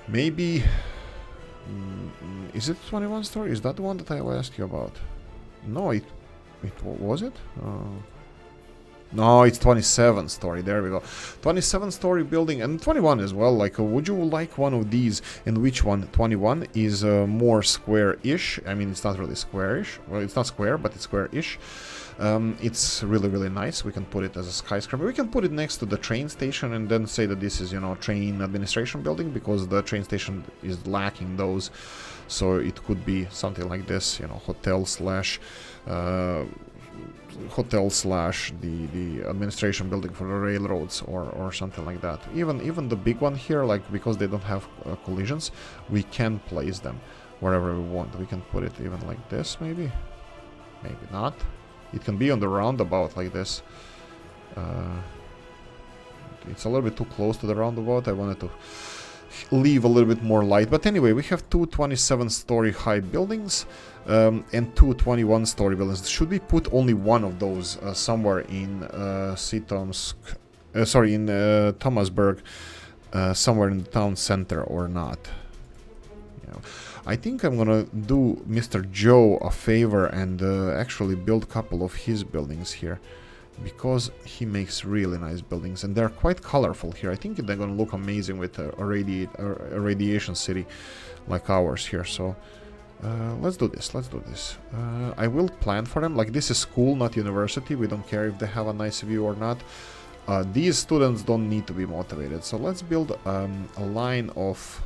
Maybe... is it 21-story? Is that the one that I asked you about? No, it was it? No, it's 27-story. There we go. 27-story building and 21 as well. Like, would you like one of these? And which one? 21 is more square-ish. I mean, it's not really square-ish. Well, it's not square, but it's square-ish. It's really, really nice. We can put it as a skyscraper. We can put it next to the train station and then say that this is, you know, train administration building because the train station is lacking those. So it could be something like this, you know, hotel slash the administration building for the railroads or something like that. Even the big one here, like, because they don't have collisions, we can place them wherever we want. We can put it even like this, maybe not. It can be on the roundabout like this. It's a little bit too close to the roundabout. I wanted to leave a little bit more light, but anyway, we have two 27-story high buildings and two 21-story buildings. Should we put only one of those somewhere in Thomasburg, somewhere in the town center or not? Yeah. I think I'm gonna do Mr. Joe a favor and actually build a couple of his buildings here, because he makes really nice buildings and they're quite colorful here. I think they're gonna look amazing with a radiation city like ours here. So let's do this. I will plan for them. Like, this is school, not university. We don't care if they have a nice view or not. These students don't need to be motivated. So let's build a line of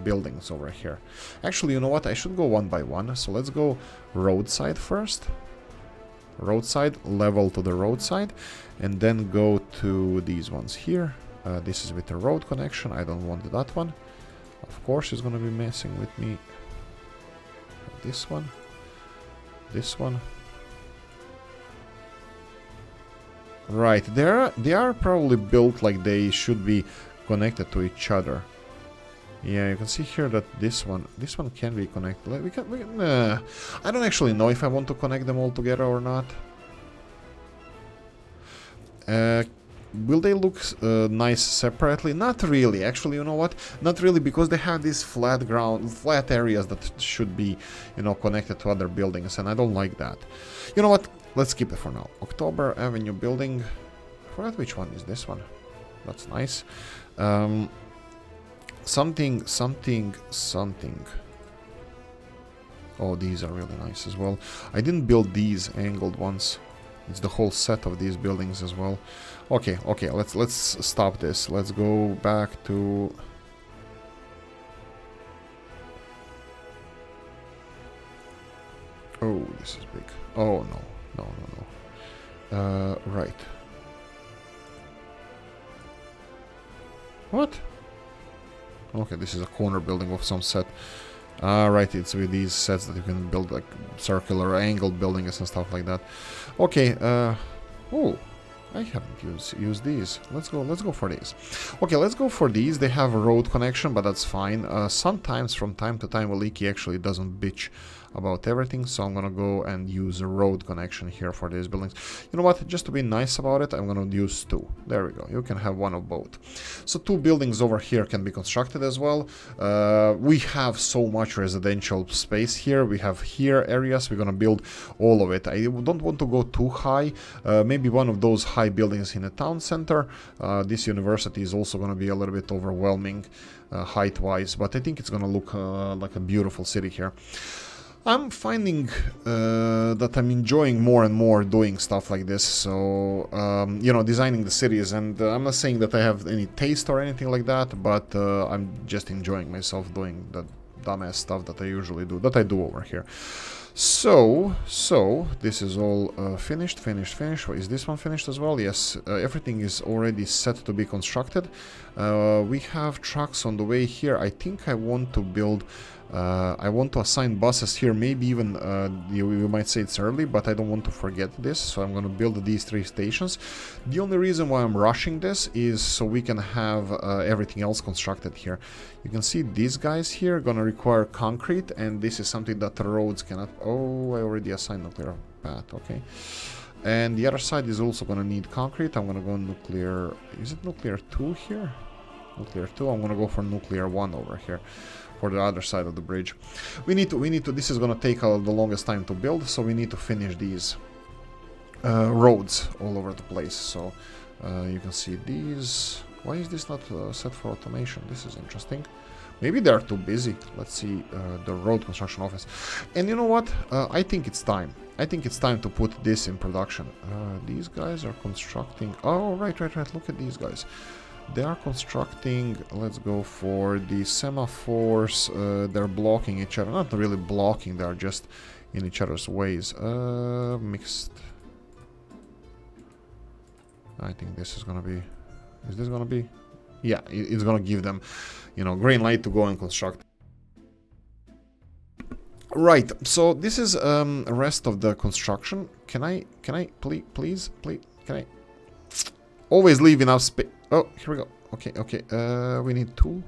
buildings over here. Actually, you know what? I should go one by one. So let's go roadside first. Roadside, level to the roadside, and then go to these ones here. This is with the road connection. I don't want that one. Of course, it's gonna be messing with me. This one. Right, they are probably built like they should be connected to each other. Yeah, you can see here that this one can be connected. Like, I don't actually know if I want to connect them all together or not. Will they look nice separately? Not really. Actually, you know what? Not really, because they have these flat areas that should be, you know, connected to other buildings, and I don't like that. You know what? Let's keep it for now. October Avenue building. I forgot which one is this one. That's nice. Something. Oh, these are really nice as well. I didn't build these angled ones. It's the whole set of these buildings as well. Okay, let's stop this. Let's go back to... Oh, this is big. Oh, no. Right. What? Okay, this is a corner building of some set. Right, it's with these sets that you can build like circular angled buildings and stuff like that. Okay, oh, I haven't used these. Let's go for these. Okay, let's go for these. They have a road connection, but that's fine. Sometimes, from time to time, Oolykee actually doesn't bitch about everything, so I'm gonna go and use a road connection here for these buildings. You know what? Just to be nice about it, I'm gonna use two. There we go. You can have one of both. So two buildings over here can be constructed as well. We have so much residential space here. We have here areas. We're gonna build all of it. I don't want to go too high. Maybe one of those high buildings in a town center. This university is also gonna be a little bit overwhelming height-wise, but I think it's gonna look like a beautiful city here. I'm finding that I'm enjoying more and more doing stuff like this, so, you know, designing the cities, and I'm not saying that I have any taste or anything like that, but I'm just enjoying myself doing the dumbass stuff that I usually do, that I do over here. So this is all finished. Is this one finished as well? Yes, everything is already set to be constructed. We have trucks on the way here. I think I want to build, I want to assign buses here. Maybe even, you might say it's early, but I don't want to forget this. So I'm going to build these 3 stations. The only reason why I'm rushing this is so we can have everything else constructed here. You can see these guys here are going to require concrete, and this is something that the roads cannot... Oh, I already assigned nuclear path, okay. And the other side is also going to need concrete. I'm going to go nuclear... Is it nuclear 2 here? Nuclear 2. I'm going to go for nuclear 1 over here for the other side of the bridge. We need to... This is going to take the longest time to build, so we need to finish these roads all over the place. So you can see these... Why is this not set for automation? This is interesting. Maybe they're too busy. Let's see the road construction office. And you know what? I think it's time. I think it's time to put this in production. These guys are constructing... Oh, right. Look at these guys. They are constructing... Let's go for the semaphores. They're blocking each other. Not really blocking. They're just in each other's ways. Mixed. I think this is gonna be... Is this gonna be? Yeah, it's gonna give them, you know, green light to go and construct. Right, so this is rest of the construction. Can I please, can I always leave enough space? Oh, here we go. Okay, we need 2.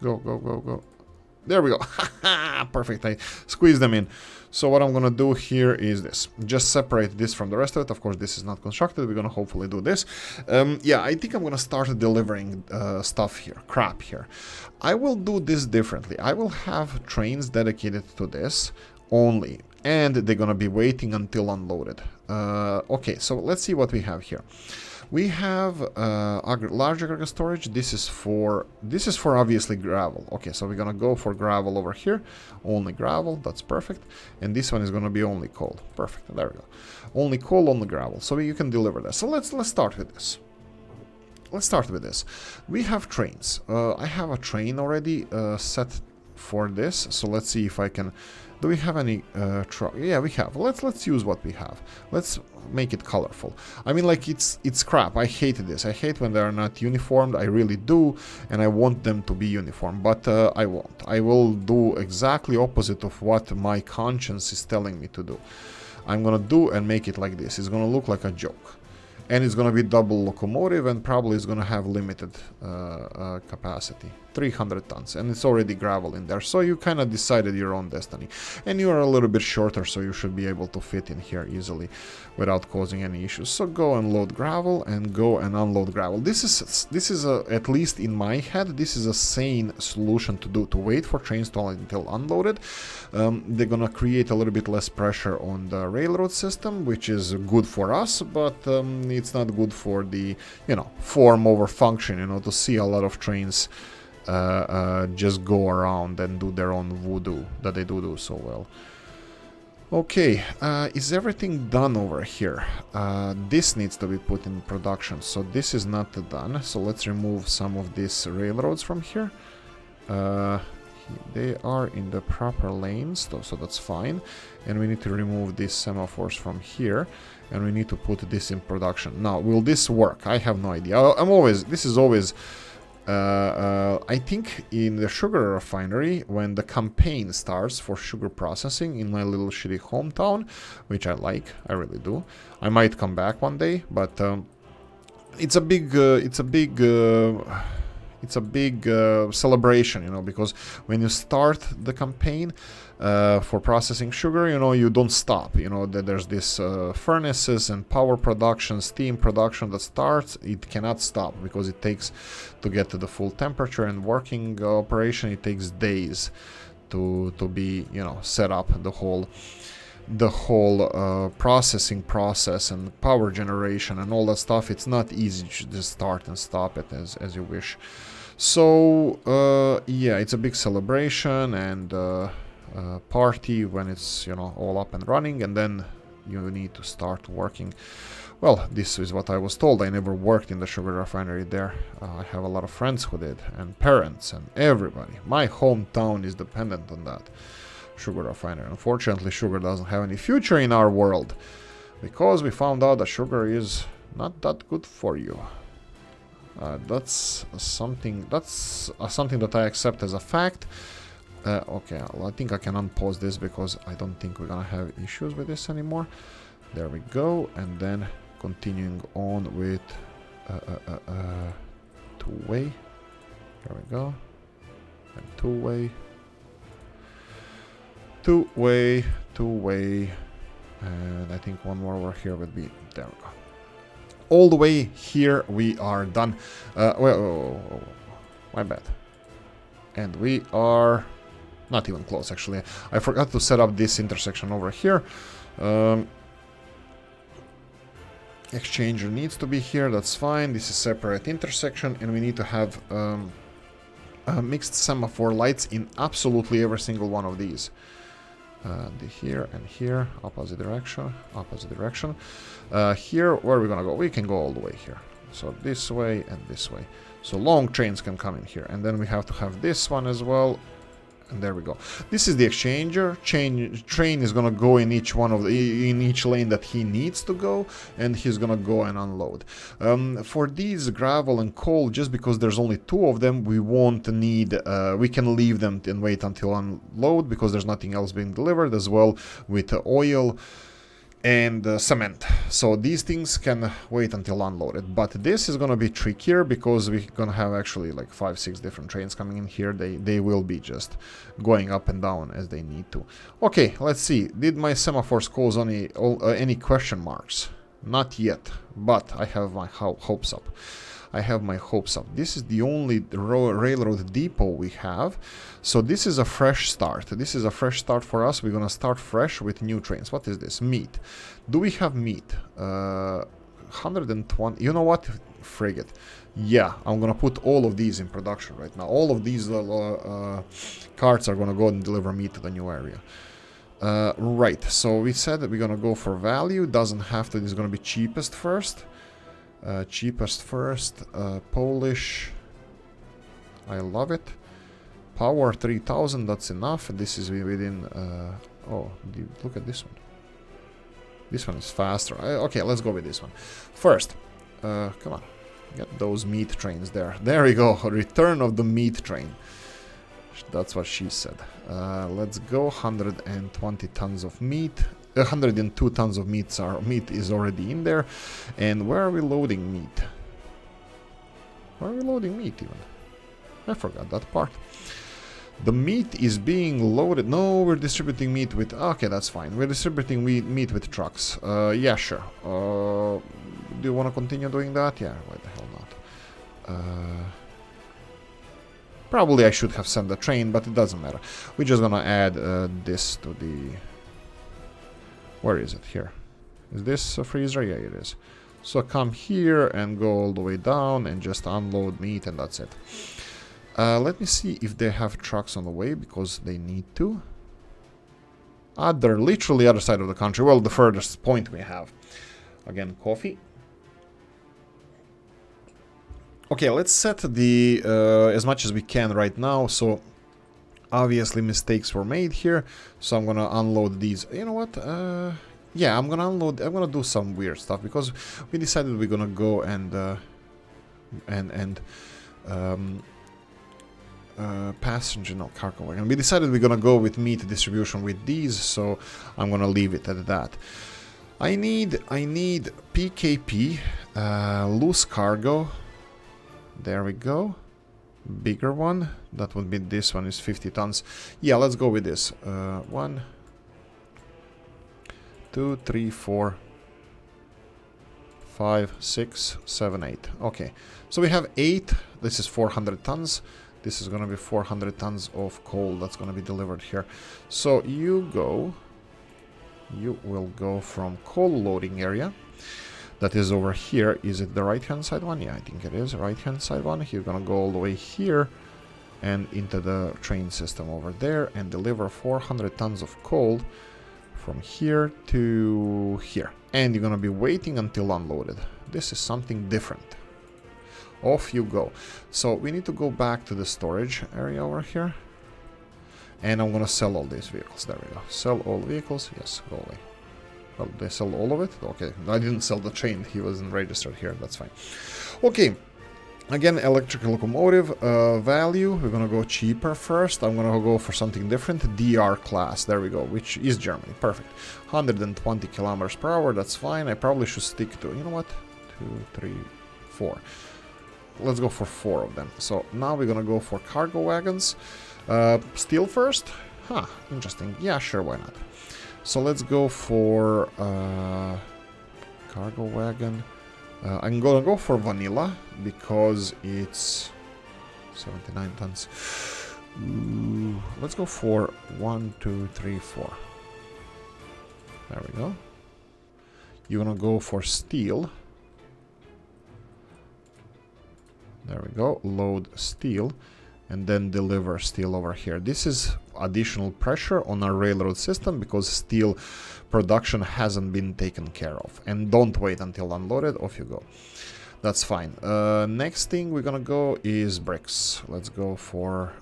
Go. There we go. Perfect. I squeeze them in. So what I'm going to do here is this. Just separate this from the rest of it. Of course, this is not constructed. We're going to hopefully do this. Yeah, I think I'm going to start delivering stuff here. Crap here. I will do this differently. I will have trains dedicated to this only. And they're going to be waiting until unloaded. Okay, so let's see what we have here. We have large aggregate storage. This is for obviously gravel. Okay, so we're gonna go for gravel over here. Only gravel, that's perfect. And this one is gonna be only coal. Perfect. There we go. Only coal, only gravel. So you can deliver that. So let's start with this. Let's start with this. We have trains. I have a train already set for this. So let's see if I can. Do we have any truck? Yeah, we have. Let's use what we have. Let's make it colorful. I mean, like, it's crap. I hate this. I hate when they are not uniformed. I really do, and I want them to be uniform. But I won't. I will do exactly opposite of what my conscience is telling me to do. I'm gonna do and make it like this. It's gonna look like a joke. And it's gonna be double locomotive, and probably it's gonna have limited capacity. 300 tons, and it's already gravel in there, so you kind of decided your own destiny. And you are a little bit shorter, so you should be able to fit in here easily without causing any issues. So go and load gravel and go and unload gravel. This is at least in my head, this is a sane solution to do, to wait for trains to until unloaded. They're gonna create a little bit less pressure on the railroad system, which is good for us, but it's not good for the, you know, form over function, you know, to see a lot of trains just go around and do their own voodoo that they do so well. Okay, is everything done over here? This needs to be put in production, so this is not done. So let's remove some of these railroads from here. They are in the proper lanes, so that's fine. And we need to remove these semaphores from here, and we need to put this in production. Now, will this work? I have no idea. This is always... I think in the sugar refinery, when the campaign starts for sugar processing in my little shitty hometown, which I really do. I might come back one day, but it's a big celebration, you know, because when you start the campaign for processing sugar, you know, you don't stop. You know, there's this furnaces and power production, steam production that starts. It cannot stop because it takes to get to the full temperature and working operation. It takes days to be, you know, set up the whole processing process and power generation and all that stuff. It's not easy to just start and stop it as you wish. So yeah, it's a big celebration and party when it's, you know, all up and running, and then you need to start working. Well, this is what I was told. I never worked in the sugar refinery there. I have a lot of friends who did, and parents, and everybody. My hometown is dependent on that sugar refinery. Unfortunately, sugar doesn't have any future in our world, because we found out that sugar is not that good for you. That's something that I accept as a fact. Okay, well, I think I can unpause this because I don't think we're gonna have issues with this anymore. There we go, and then continuing on with two-way. There we go, and two-way, two-way, two-way, and I think one more over here would be, there we go. All the way here we are done. Well, my bad. And we are not even close, actually. I forgot to set up this intersection over here. Exchanger needs to be here, that's fine. This is separate intersection, and we need to have mixed semaphore lights in absolutely every single one of these. Here and here, opposite direction, opposite direction. Here, where are we gonna go? We can go all the way here. So this way and this way. So long trains can come in here. And then we have to have this one as well. And there we go. This is the exchanger. Train is gonna go in each one of in each lane that he needs to go, and he's gonna go and unload. For these gravel and coal, just because there's only two of them, we won't need. We can leave them and wait until unload because there's nothing else being delivered as well with oil and cement. So these things can wait until unloaded, but this is gonna be trickier because we're gonna have actually like 5-6 different trains coming in here. They will be just going up and down as they need to. Okay, let's see. Did my semaphores cause any question marks? Not yet, but I have my hopes up. I have my hopes up. This is the only railroad depot we have. So this is a fresh start. This is a fresh start for us. We're gonna start fresh with new trains. What is this? Meat. Do we have meat? 120. You know what? Frig it. Yeah, I'm gonna put all of these in production right now. All of these carts are gonna go and deliver meat to the new area. Right, so we said that we're gonna go for value. Doesn't have to. This is gonna be cheapest first. Cheapest first, Polish, I love it. Power 3000, that's enough. This is within, oh, look at this one. This one is faster. Okay, let's go with this one. First, come on, get those meat trains there. There we go, return of the meat train. That's what she said. Let's go, 120 tons of meat. 102 tons of meat is already in there. And where are we loading meat? Where are we loading meat even? I forgot that part. The meat is being loaded. No, we're distributing meat with... Okay, that's fine. We're distributing meat with trucks. Yeah, sure. Do you want to continue doing that? Yeah, why the hell not? Probably I should have sent the train, but it doesn't matter. We're just gonna add this to the... Where is it? Here. Is this a freezer? Yeah, it is. So come here and go all the way down and just unload meat, and that's it. Let me see if they have trucks on the way, because they need to. They're literally other side of the country. Well, the furthest point we have. Again, coffee. Okay, let's set the as much as we can right now. So obviously mistakes were made here, so I'm gonna unload these. You know what? Yeah, I'm gonna unload. I'm gonna do some weird stuff because we decided we're gonna go and passenger, no, cargo wagon. We decided we're gonna go with meat distribution with these, so I'm gonna leave it at that. I need PKP, loose cargo. There we go. Bigger one. That would be this one, is 50 tons. Yeah, let's go with this. 1, 2, 3, 4, 5, 6, 7, 8. Okay, so we have 8. This is 400 tons. This is gonna be 400 tons of coal that's gonna be delivered here. So you will go from coal loading area. That is over here. Is it the right hand side one? Yeah, I think it is right hand side one. You're gonna go all the way here and into the train system over there and deliver 400 tons of coal from here to here. And you're gonna be waiting until unloaded. This is something different. Off you go. So we need to go back to the storage area over here. And I'm gonna sell all these vehicles. There we go. Sell all vehicles. Yes, go away. Well, they sell all of it? Okay. I didn't sell the train. He wasn't registered here. That's fine. Okay. Again, electric locomotive value. We're gonna go cheaper first. I'm gonna go for something different. DR class. There we go. Which is Germany. Perfect. 120 kilometers per hour. That's fine. I probably should stick to, you know what? 2, 3, 4. Let's go for 4 of them. So now we're gonna go for cargo wagons. Steel first? Huh, interesting. Yeah, sure, why not? So let's go for cargo wagon. I'm gonna go for vanilla because it's 79 tons. Ooh, let's go for 1, 2, 3, 4. There we go. You're gonna go for steel. There we go. Load steel. And then deliver steel over here. This is additional pressure on our railroad system because steel production hasn't been taken care of. And don't wait until unloaded. Off you go. That's fine. Next thing we're gonna go is bricks. Let's go for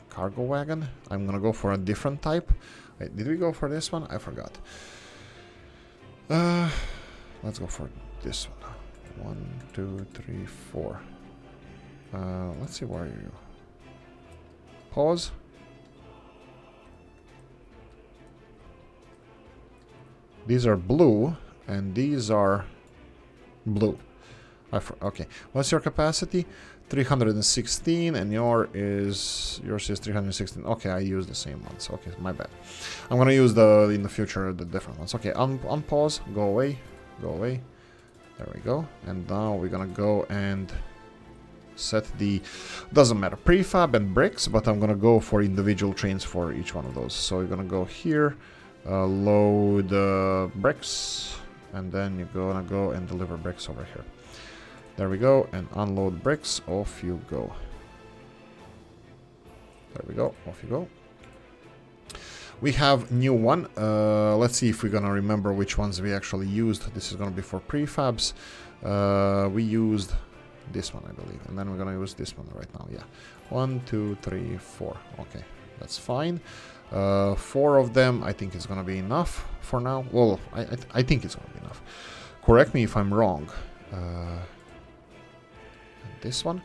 cargo wagon. I'm gonna go for a different type. Wait, did we go for this one? I forgot. Let's go for this one. 1, 2, 3, 4. Let's see, where are you? Pause. These are blue, and these are blue. Okay, what's your capacity? 316, and yours is 316. Okay, I use the same ones. Okay, my bad. I'm gonna use in the future the different ones. Okay, unpause. Go away. Go away. There we go. And now we're gonna go and set the, doesn't matter, prefab and bricks, but I'm gonna go for individual trains for each one of those. So you're gonna go here, load bricks, and then you're gonna go and deliver bricks over here. There we go, and unload bricks. Off you go. There we go. Off you go. We have new one. Let's see if we're gonna remember which ones we actually used. This is gonna be for prefabs. We used this one, I believe, and then we're gonna use this one right now. Yeah, 1, 2, 3, 4. Okay, that's fine. 4 of them, I think it's gonna be enough for now. Well, I think it's gonna be enough. Correct me if I'm wrong. This one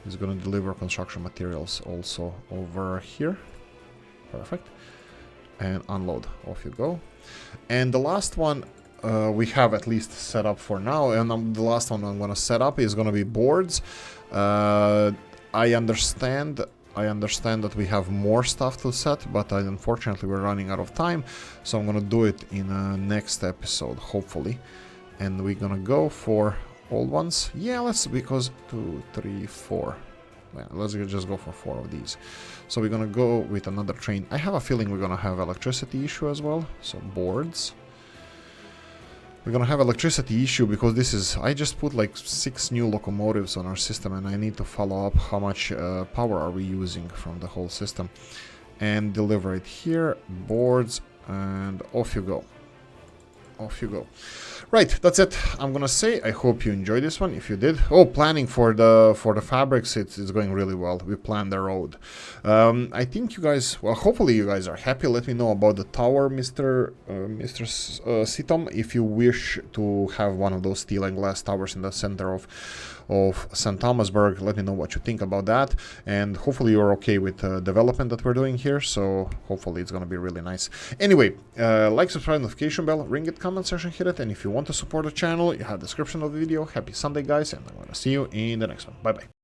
is gonna deliver construction materials also over here. Perfect. And unload. Off you go. And the last one we have at least set up for now, and the last one I'm gonna set up is gonna be boards. I understand that we have more stuff to set, but unfortunately we're running out of time, so I'm gonna do it in a next episode, hopefully. And we're gonna go for old ones. Yeah, because 2, 3, 4. Yeah, let's just go for 4 of these. So we're gonna go with another train. I have a feeling we're gonna have electricity issue as well. So boards. We're gonna have electricity issue because this is, I just put like 6 new locomotives on our system, and I need to follow up how much power are we using from the whole system. And deliver it here, boards, and off you go. Off you go. Right, that's it. I'm gonna say I hope you enjoyed this one. If you did, planning for the fabrics, it's going really well. We planned the road. I think you guys, well, hopefully you guys are happy. Let me know about the tower, Mr. Sitom, if you wish to have one of those steel and glass towers in the center of St. Thomasburg. Let me know what you think about that, and hopefully you're okay with the development that we're doing here. So hopefully it's gonna be really nice. Anyway, like, subscribe, notification bell, ring it, comment section, hit it, and if you want to support the channel, you have the description of the video. Happy Sunday, guys, and I'm gonna see you in the next one. Bye bye.